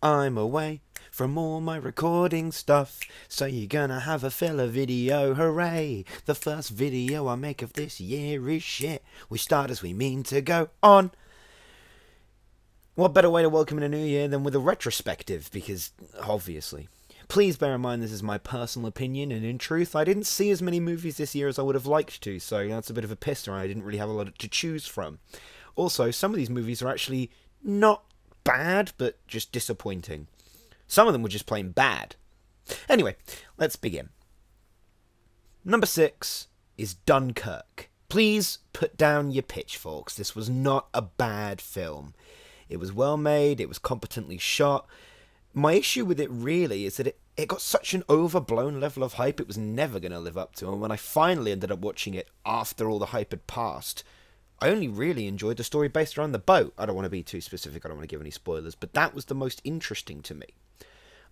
I'm away from all my recording stuff, so you're gonna have a filler video, hooray! The first video I make of this year is shit. We start as we mean to go on. What better way to welcome in a new year than with a retrospective, because, obviously. Please bear in mind this is my personal opinion, and in truth, I didn't see as many movies this year as I would have liked to, so that's a bit of a pisser, and I didn't really have a lot to choose from. Also, some of these movies are actually not bad, but just disappointing. Some of them were just plain bad. Anyway, let's begin. Number 6 is Dunkirk. Please put down your pitchforks. This was not a bad film. It was well made, it was competently shot. My issue with it really is that it got such an overblown level of hype it was never going to live up to, and when I finally ended up watching it after all the hype had passed, I only really enjoyed the story based around the boat. I don't want to be too specific, I don't want to give any spoilers, but that was the most interesting to me.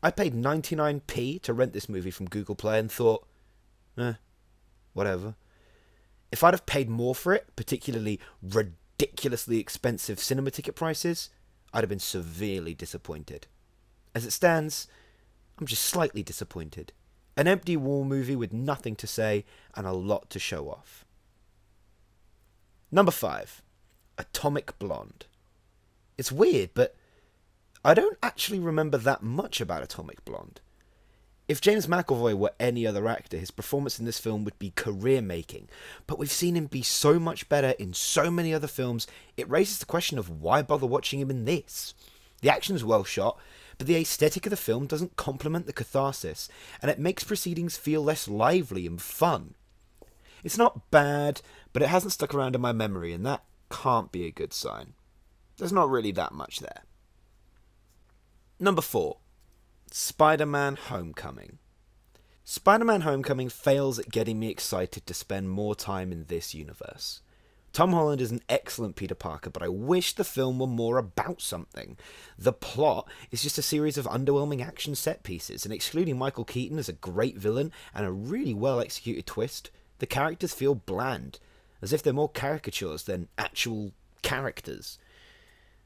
I paid 99p to rent this movie from Google Play and thought, whatever. If I'd have paid more for it, particularly ridiculously expensive cinema ticket prices, I'd have been severely disappointed. As it stands, I'm just slightly disappointed. An empty war movie with nothing to say and a lot to show off. Number 5, Atomic Blonde. It's weird, but I don't actually remember that much about Atomic Blonde. If James McAvoy were any other actor, his performance in this film would be career-making, but we've seen him be so much better in so many other films, it raises the question of why bother watching him in this? The action is well shot, but the aesthetic of the film doesn't complement the catharsis, and it makes proceedings feel less lively and fun. It's not bad, but it hasn't stuck around in my memory, and that can't be a good sign. There's not really that much there. Number 4, SpiderMan Homecoming. SpiderMan Homecoming fails at getting me excited to spend more time in this universe. Tom Holland is an excellent Peter Parker, but I wish the film were more about something. The plot is just a series of underwhelming action set pieces, and excluding Michael Keaton as a great villain and a really well executed twist, the characters feel bland, as if they're more caricatures than actual characters.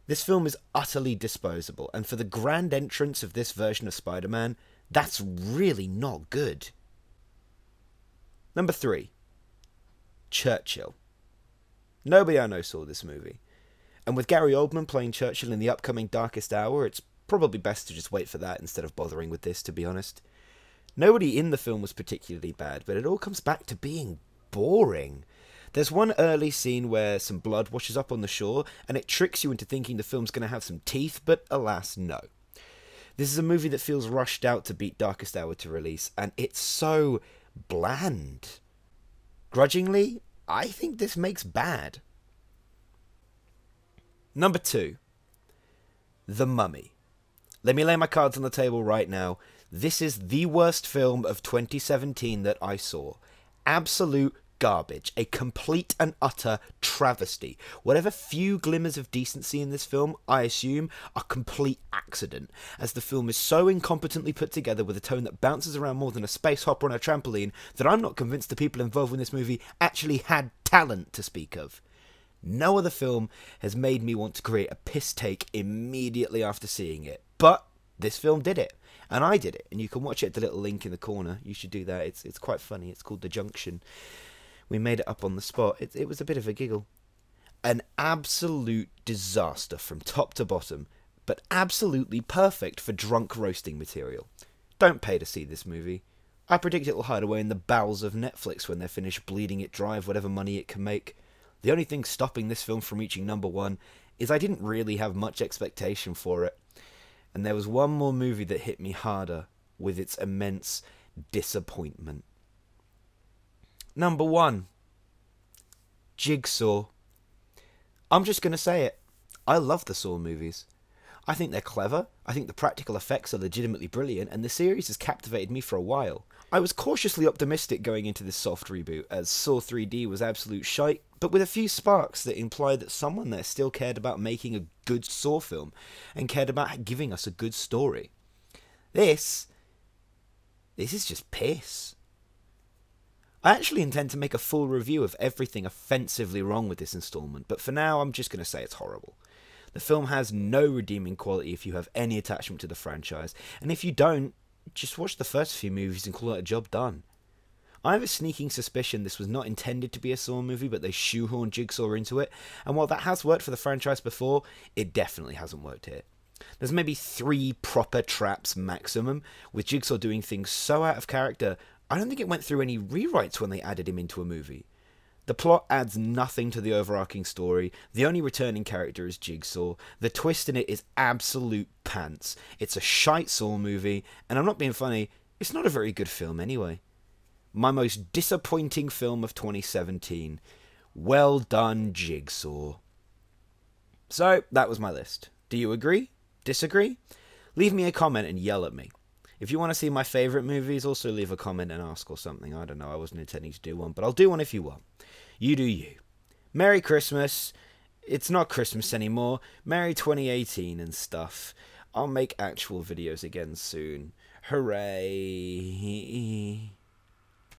This film is utterly disposable, and for the grand entrance of this version of Spider-Man, that's really not good. Number 3, Churchill. Nobody I know saw this movie, and with Gary Oldman playing Churchill in the upcoming Darkest Hour, it's probably best to just wait for that instead of bothering with this, to be honest. Nobody in the film was particularly bad, but it all comes back to being boring. There's one early scene where some blood washes up on the shore, and it tricks you into thinking the film's going to have some teeth, but alas, no. This is a movie that feels rushed out to beat Darkest Hour to release, and it's so bland. Grudgingly, I think this makes bad. Number 2, The Mummy. Let me lay my cards on the table right now. This is the worst film of 2017 that I saw. Absolute garbage. A complete and utter travesty. Whatever few glimmers of decency in this film, I assume, are complete accident, as the film is so incompetently put together with a tone that bounces around more than a space hopper on a trampoline that I'm not convinced the people involved in this movie actually had talent to speak of. No other film has made me want to create a piss take immediately after seeing it, but this film did it. And I did it, and you can watch it at the little link in the corner. You should do that. It's quite funny. It's called The Junction. We made it up on the spot. It was a bit of a giggle. An absolute disaster from top to bottom, but absolutely perfect for drunk roasting material. Don't pay to see this movie. I predict it will hide away in the bowels of Netflix when they're finished bleeding it dry of whatever money it can make. The only thing stopping this film from reaching number 1 is I didn't really have much expectation for it. And there was one more movie that hit me harder with its immense disappointment. Number 1, Jigsaw. I'm just going to say it. I love the Saw movies. I think they're clever, I think the practical effects are legitimately brilliant, and the series has captivated me for a while. I was cautiously optimistic going into this soft reboot, as Saw 3D was absolute shite, but with a few sparks that implied that someone there still cared about making a good Saw film, and cared about giving us a good story. This is just piss. I actually intend to make a full review of everything offensively wrong with this installment, but for now I'm just going to say it's horrible. The film has no redeeming quality if you have any attachment to the franchise, and if you don't, just watch the first few movies and call it a job done. I have a sneaking suspicion this was not intended to be a Saw movie, but they shoehorned Jigsaw into it, and while that has worked for the franchise before, it definitely hasn't worked here. There's maybe 3 proper traps maximum, with Jigsaw doing things so out of character, I don't think it went through any rewrites when they added him into a movie. The plot adds nothing to the overarching story, the only returning character is Jigsaw, the twist in it is absolute pants, it's a shite Saw movie, and I'm not being funny, it's not a very good film anyway. My most disappointing film of 2017. Well done, Jigsaw. So, that was my list. Do you agree? Disagree? Leave me a comment and yell at me. If you want to see my favourite movies, also leave a comment and ask or something. I don't know, I wasn't intending to do one, but I'll do one if you want. You do you. Merry Christmas. It's not Christmas anymore. Merry 2018 and stuff. I'll make actual videos again soon. Hooray.